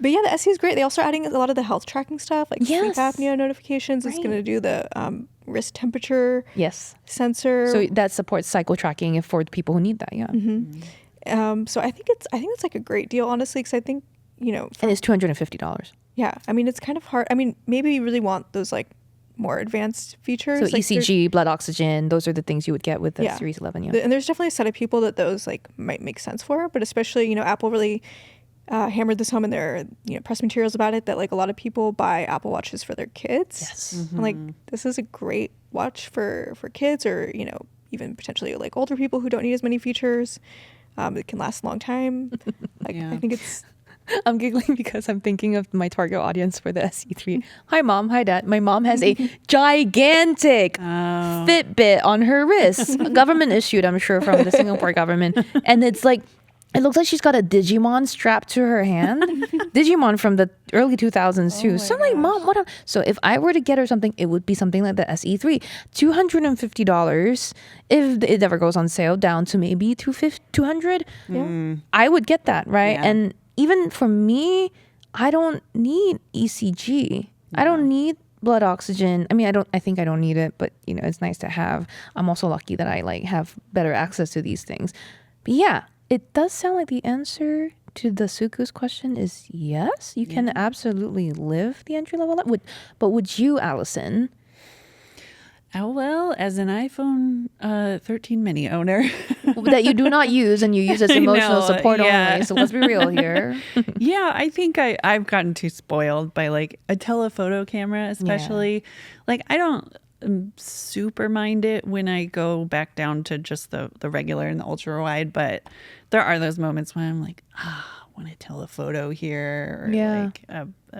But yeah, the SE is great. They also are adding a lot of the health tracking stuff, like Yes. sleep apnea notifications. It's going to do the wrist temperature Yes. sensor. So that supports cycle tracking for people who need that. Yeah. So I think it's like a great deal, honestly, because I think, you know, And it's $250. yeah, I mean, it's kind of hard. I mean, maybe you really want those like more advanced features. So like ECG, blood oxygen, those are the things you would get with the Yeah. Series 11. Yeah. And there's definitely a set of people that those like might make sense for, but especially, you know, Apple really hammered this home in their, you know, press materials about it, that like a lot of people buy Apple Watches for their kids. Yes. And, like, this is a great watch for kids, or, you know, even potentially like older people who don't need as many features. It can last a long time. Like, Yeah. I think it's I'm giggling because I'm thinking of my target audience for the SE3. Hi, Mom. Hi, Dad. My mom has a gigantic Fitbit on her wrist. Government issued, I'm sure, from the Singapore government. And it's like It looks like she's got a Digimon strapped to her hand. Digimon from the early 2000s too. So I'm like, Mom, what? So if I were to get her something, it would be something like the SE3. $250. If it ever goes on sale, down to maybe $200. Yeah. I would get that, right? Yeah. And even for me, I don't need ECG. I don't need blood oxygen. I mean, I think I don't need it, but you know, it's nice to have. I'm also lucky that I like have better access to these things. But yeah, it does sound like the answer to the Suku's question is yes. You can absolutely live the entry level. But would you, Allison? Oh, well, as an iPhone 13 mini owner. That you do not use and you use as emotional support only. So let's be real here. Yeah, I think I've gotten too spoiled by like a telephoto camera, especially. Like, I don't super mind it when I go back down to just the regular and the ultra wide, but there are those moments when I'm like, I want a telephoto here. Or like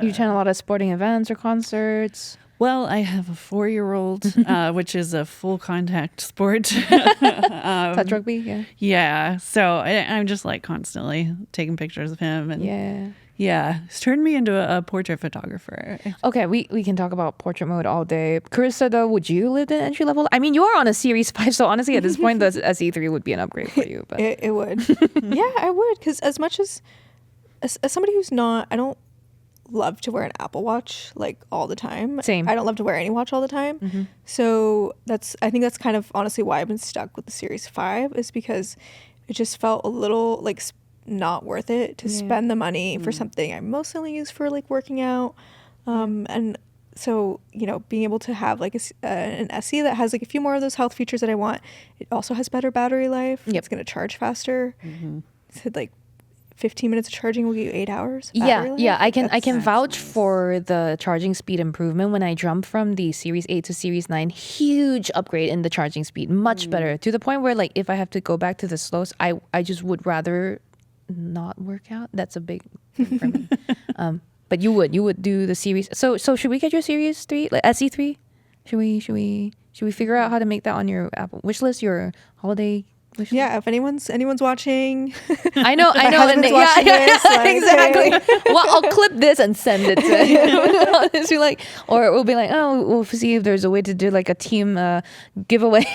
You attend a lot of sporting events or concerts. Well, I have a 4-year-old, which is a full contact sport. Touch rugby, yeah. Yeah. So I'm just like constantly taking pictures of him. And yeah. It's turned me into a portrait photographer. Okay, we can talk about portrait mode all day. Karissa, though, would you live in entry level? I mean, you are on a Series 5, so honestly, at this point, the SE3 would be an upgrade for you. But It would. Yeah, I would. Because as much as somebody who's not, I don't love to wear an Apple Watch like all the time. Same. I don't love to wear any watch all the time. So I think that's kind of honestly why I've been stuck with the Series 5 is because it just felt a little like not worth it to spend the money for something I mostly use for like working out. And so, you know, being able to have like an SE that has like a few more of those health features that I want. It also has better battery life. It's going to charge faster. It said like 15 minutes of charging will give you 8 hours. Yeah. I can vouch for the charging speed improvement when I jumped from the Series 8 to Series 9. Huge upgrade in the charging speed, much better, to the point where like if I have to go back to the slows, I just would rather not work out. That's a big thing for me. But you would do the Series. So should we get your Series 3, like SE3? Should we figure out how to make that on your Apple wish list, your holiday? Yeah, if anyone's watching, I know, and this, like, exactly. Well, I'll clip this and send it to him. Or we'll be like, we'll see if there's a way to do like a team giveaway.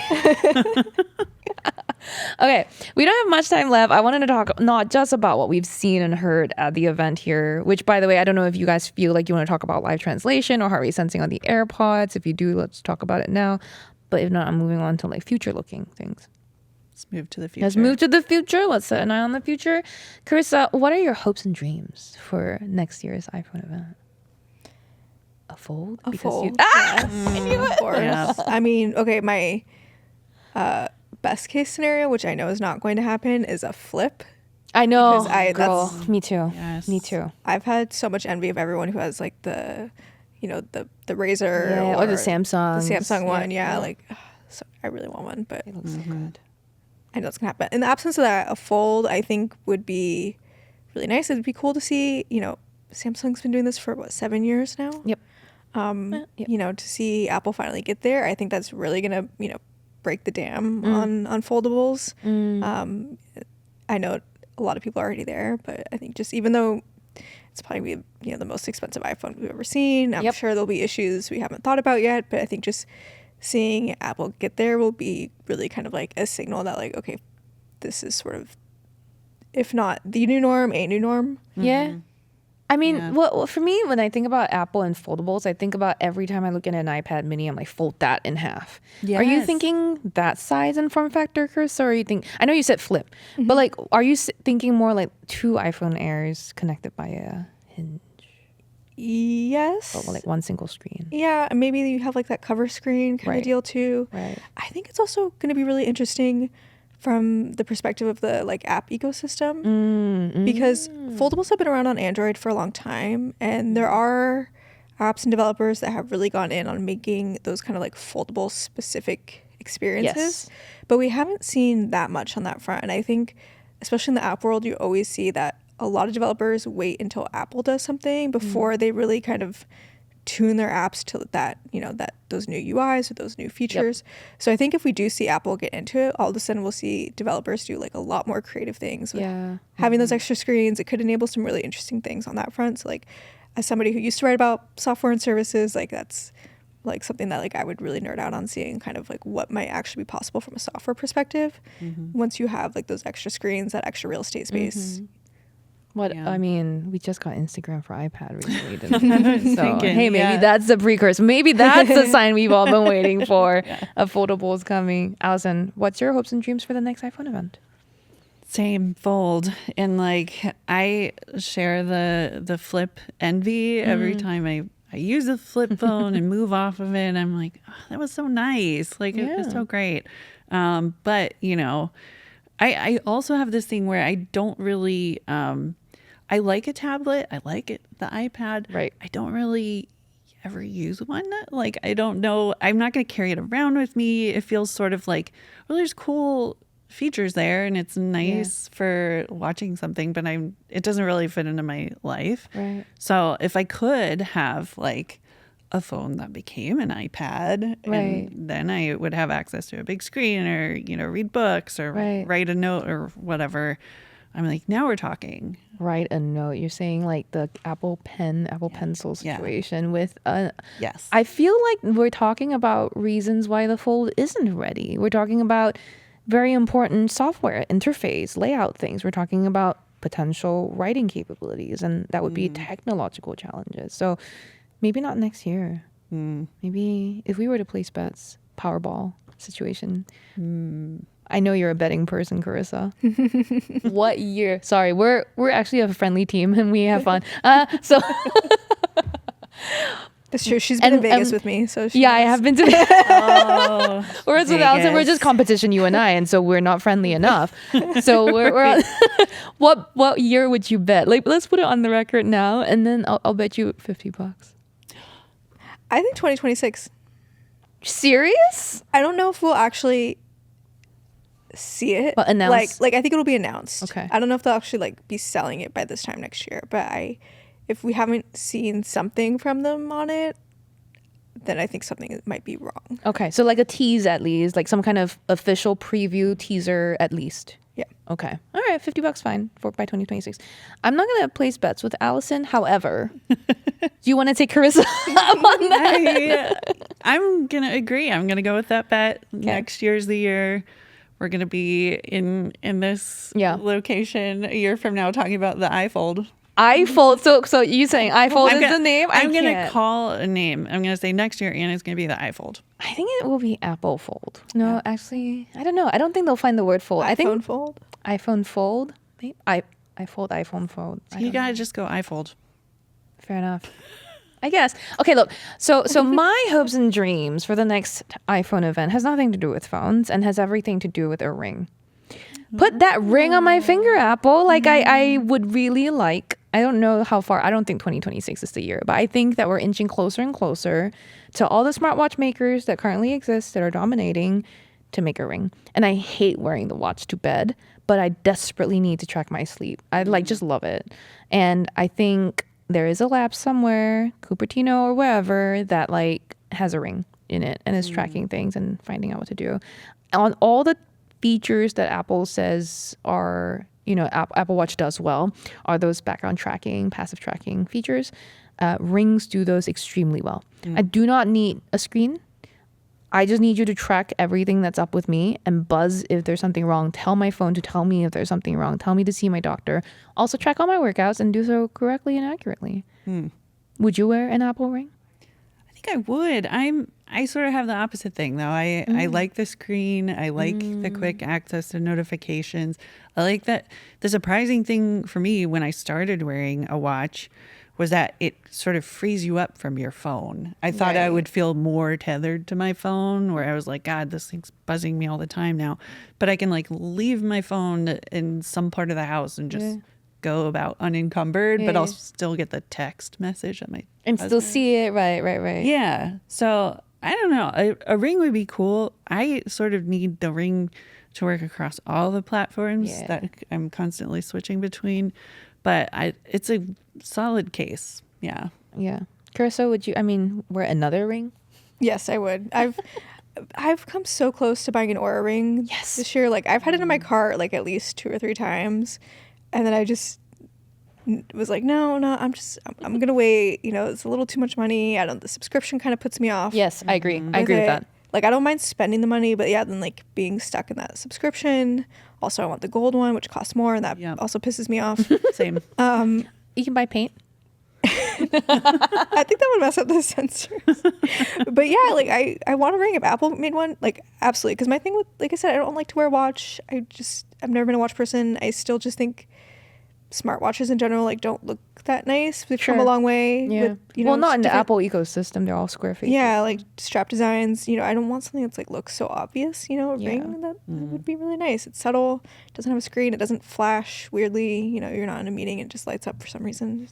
Okay, we don't have much time left. I wanted to talk not just about what we've seen and heard at the event here, which, by the way, I don't know if you guys feel like you want to talk about live translation or heart rate sensing on the AirPods. If you do, let's talk about it now. But if not, I'm moving on to like future-looking things. Let's move to the future. Let's set an eye on the future. Karissa, what are your hopes and dreams for next year's iPhone event? A fold? A fold. I knew it. Of course. Yeah. I mean, okay, my best case scenario, which I know is not going to happen, is a flip. I know, girl. Me too. Yes. Me too. I've had so much envy of everyone who has like the Razer or the Samsung. The Samsung one, like, so I really want one, but it looks good. I know it's gonna happen. In the absence of that, a fold I think would be really nice. It'd be cool to see. You know, Samsung's been doing this for 7 years now. Yep. You know, to see Apple finally get there, I think that's really gonna break the dam on foldables. I know a lot of people are already there, but I think just even though it's probably the most expensive iPhone we've ever seen, I'm sure there'll be issues we haven't thought about yet. But I think just seeing Apple get there will be really kind of like a signal that like, okay, this is sort of, if not the new norm, a new norm. Yeah. I mean, well, for me, when I think about Apple and foldables, I think about every time I look at an iPad mini, I'm like, fold that in half. Yes. Are you thinking that size and form factor, Chris? Or are you think, I know you said flip, but like, are you thinking more like 2 iPhone Airs connected by a hinge? Yes. But like one single screen. Yeah, maybe you have like that cover screen kind of deal too. Right. I think it's also going to be really interesting from the perspective of the like app ecosystem, because foldables have been around on Android for a long time, and there are apps and developers that have really gone in on making those kind of like foldable specific experiences. But we haven't seen that much on that front, and I think especially in the app world, you always see that a lot of developers wait until Apple does something before they really kind of tune their apps to that, that those new UIs or those new features. So I think if we do see Apple get into it, all of a sudden we'll see developers do like a lot more creative things with having those extra screens. It could enable some really interesting things on that front. So like as somebody who used to write about software and services, like that's like something that like I would really nerd out on, seeing kind of like what might actually be possible from a software perspective once you have like those extra screens, that extra real estate space. I mean, we just got Instagram for iPad recently. So, hey, maybe that's the precursor. Maybe that's the sign we've all been waiting for. A foldable is coming. Allison, what's your hopes and dreams for the next iPhone event? Same, fold. And like, I share the flip envy every time I use a flip phone and move off of it. I'm like, oh, that was so nice. Like, it was so great. But, I also have this thing where I don't really, I like a tablet. I like the iPad. Right. I don't really ever use one. Like, I don't know. I'm not going to carry it around with me. It feels sort of like, well, there's cool features there and it's nice for watching something, but it doesn't really fit into my life. Right. So if I could have like a phone that became an iPad, and then I would have access to a big screen or, read books or write a note or whatever. I'm like, now we're talking. Write a note. You're saying like the Apple Pencil situation with yes. I feel like we're talking about reasons why the Fold isn't ready. We're talking about very important software interface, layout things. We're talking about potential writing capabilities, and that would be technological challenges. So maybe not next year. Maybe if we were to place bets, Powerball situation. I know you're a betting person, Karissa. What year? Sorry, we're actually a friendly team and we have fun. So that's true. She's been in Vegas with me, so I have been to. Whereas with Allison, we're just competition, you and I, and so we're not friendly enough. So we're what year would you bet? Like, let's put it on the record now, and then I'll bet you $50. I think 2026. Serious? I don't know if we'll actually see it. Well, announced. Like I think it'll be announced. Okay. I don't know if they'll actually like be selling it by this time next year, but if we haven't seen something from them on it, then I think something might be wrong. Okay, so like a tease at least, like some kind of official preview teaser at least. Yeah. Okay. All right, $50 fine by 2026. I'm not gonna place bets with Allison. However, do you want to take Karissa up on that? I'm gonna agree. I'm gonna go with that bet. Okay. Next year's the year. We're gonna be in this location a year from now talking about the iFold. iFold. So you saying iFold is the name? I'm gonna call a name. I'm gonna say next year, and it's gonna be the iFold. I think it will be Apple Fold. No, actually, I don't know. I don't think they'll find the word fold. I think Fold. iPhone Fold. Maybe iPhone Fold. So you gotta just go iFold. Fair enough. I guess. Okay, look. So my hopes and dreams for the next iPhone event has nothing to do with phones and has everything to do with a ring. Put that ring on my finger, Apple. Like I would really like. I don't know how far. I don't think 2026 is the year, but I think that we're inching closer and closer to all the smartwatch makers that currently exist that are dominating to make a ring. And I hate wearing the watch to bed, but I desperately need to track my sleep. I just love it. And I think there is a lab somewhere, Cupertino or wherever, that like has a ring in it and is tracking things and finding out what to do. On all the features that Apple says are, Apple Watch does well, are those background tracking, passive tracking features. Rings do those extremely well. I do not need a screen. I just need you to track everything that's up with me and buzz if there's something wrong. Tell my phone to tell me if there's something wrong. Tell me to see my doctor. Also track all my workouts and do so correctly and accurately. Would you wear an Apple ring? I think I would. I sort of have the opposite thing though. I like the screen. I like the quick access to notifications. I like that. The surprising thing for me when I started wearing a watch was that it sort of frees you up from your phone. I thought I would feel more tethered to my phone, where I was like, God, this thing's buzzing me all the time now. But I can like leave my phone in some part of the house and just go about unencumbered, but I'll still get the text message at my and still see it. Right. Yeah. So I don't know. A ring would be cool. I sort of need the ring to work across all the platforms that I'm constantly switching between. But it's a solid case. Yeah. Yeah. Karissa, would you? I mean, wear another ring? Yes, I would. I've come so close to buying an Aura ring this year. Like I've had it in my cart like at least 2 or 3 times, and then I just was like, no, I'm gonna wait. You know, it's a little too much money. The subscription kind of puts me off. Yes, I agree. I agree with that. Like I don't mind spending the money, but yeah, then like being stuck in that subscription. Also, I want the gold one, which costs more, and that also pisses me off. Same. You can buy paint. I think that would mess up the sensors. But yeah, like I want a ring. If Apple made one, like absolutely. Because my thing with, like I said, I don't like to wear a watch. I've never been a watch person. I still just think smartwatches in general like don't look that nice. They've come a long way. Yeah. With, not in the Apple ecosystem. They're all square faces. Yeah, like strap designs. You know, I don't want something that's like looks so obvious. You know, a ring that would be really nice. It's subtle. It doesn't have a screen. It doesn't flash weirdly. You know, you're not in a meeting. It just lights up for some reason.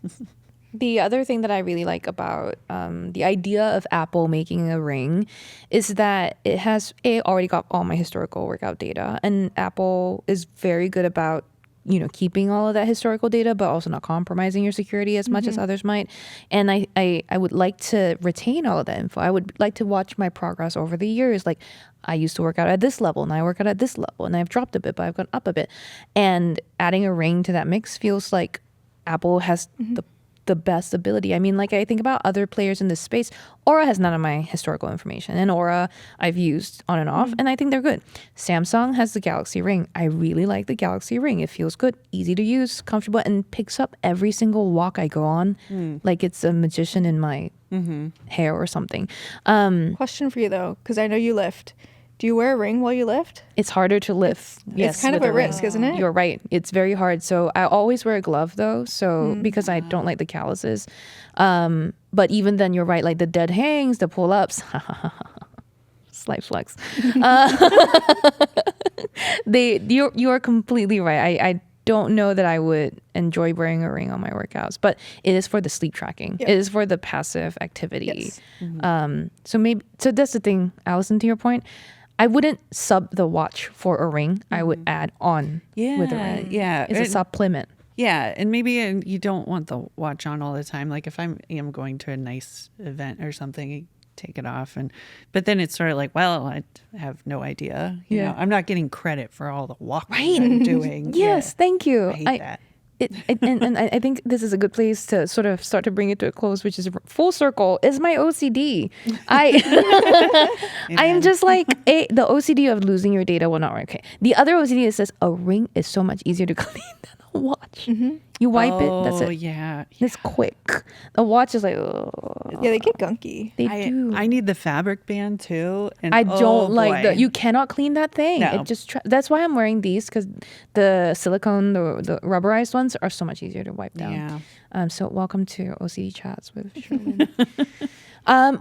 The other thing that I really like about the idea of Apple making a ring is that it has already got all my historical workout data, and Apple is very good about keeping all of that historical data, but also not compromising your security as much as others might. And I would like to retain all of that info. I would like to watch my progress over the years. Like I used to work out at this level and I work out at this level and I've dropped a bit, but I've gone up a bit. And adding a ring to that mix feels like Apple has the best ability. I mean, like I think about other players in this space. Aura has none of my historical information, and Aura I've used on and off, and I think they're good. Samsung has the Galaxy Ring. I really like the Galaxy Ring. It feels good, easy to use, comfortable, and picks up every single walk I go on, like it's a magician in my hair or something. Question for you though, because I know you lift. Do you wear a ring while you lift? It's harder to lift. Yes, it's kind of a risk, isn't it? You're right. It's very hard. So I always wear a glove though. So because I don't like the calluses. But even then, you're right. Like the dead hangs, the pull ups. Slight flex. You are completely right. I don't know that I would enjoy wearing a ring on my workouts, but it is for the sleep tracking. It is for the passive activity. Yes. So that's the thing, Allison, to your point. I wouldn't sub the watch for a ring. I would add on with a ring. Yeah. It's a supplement. Yeah. And maybe you don't want the watch on all the time. Like if I am going to a nice event or something, you take it off. But then it's sort of like, well, I have no idea. You know, I'm not getting credit for all the walking I'm doing. Yes. Thank you. I hate that. And I think this is a good place to sort of start to bring it to a close, which is full circle, is my OCD. I'm just like, the OCD of losing your data will not work. Okay. The other OCD is says a ring is so much easier to clean than a watch. You wipe it, that's it. Oh, yeah. It's quick. The watch is like, yeah, they get gunky. They do. I need the fabric band too. And I don't like that. You cannot clean that thing. No. It just that's why I'm wearing these, because the silicone, the rubberized ones are so much easier to wipe down. Yeah. So welcome to OCD Chats with Cherlynn.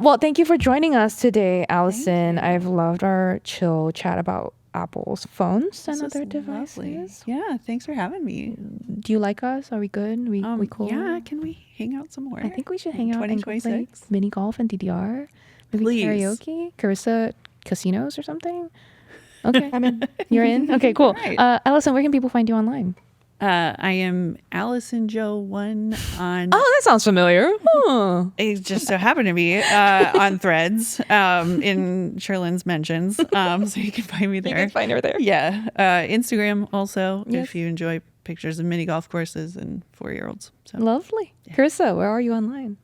Well, thank you for joining us today, Allison. I've loved our chill chat about Apple's phones and other devices. Lovely. Yeah, thanks for having me. Do you like us? Are we good? We cool? Yeah, can we hang out some more? I think we should hang out and go play 2026. mini golf and DDR. Maybe Please. karaoke, Karissa casinos or something. Okay, I'm in. You're in. Okay, cool. Right. Allison, where can people find you online? I am Allison Joe 1 on. Oh, that sounds familiar. Huh. It just so happened to be on Threads in Cherlynn's mentions. So you can find me there. You can find her there. Yeah. Instagram also, if you enjoy pictures of mini golf courses and 4-year-olds. So. Lovely. Yeah. Karissa, where are you online?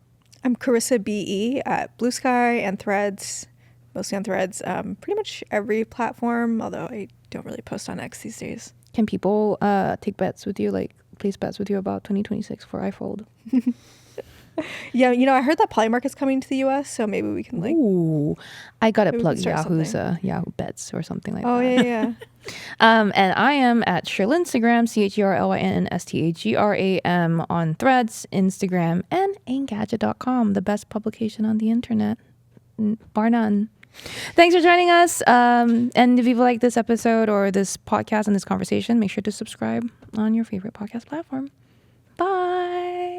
I'm Karissa BE at Blue Sky and Threads, mostly on Threads. Pretty much every platform, although I don't really post on X these days. Can people take bets with you, like place bets with you about 2026 for iPhone? Yeah, I heard that Polymark is coming to the US, so maybe we can Ooh, I got to plug Yahoo's Yahoo Bets or something like that. Oh, yeah. And I am at Cherlynstagram, CHERLYNSTAGRAM on Threads, Instagram, and Engadget.com, the best publication on the internet, bar none. Thanks for joining us. And if you like this episode or this podcast and this conversation, make sure to subscribe on your favorite podcast platform. Bye.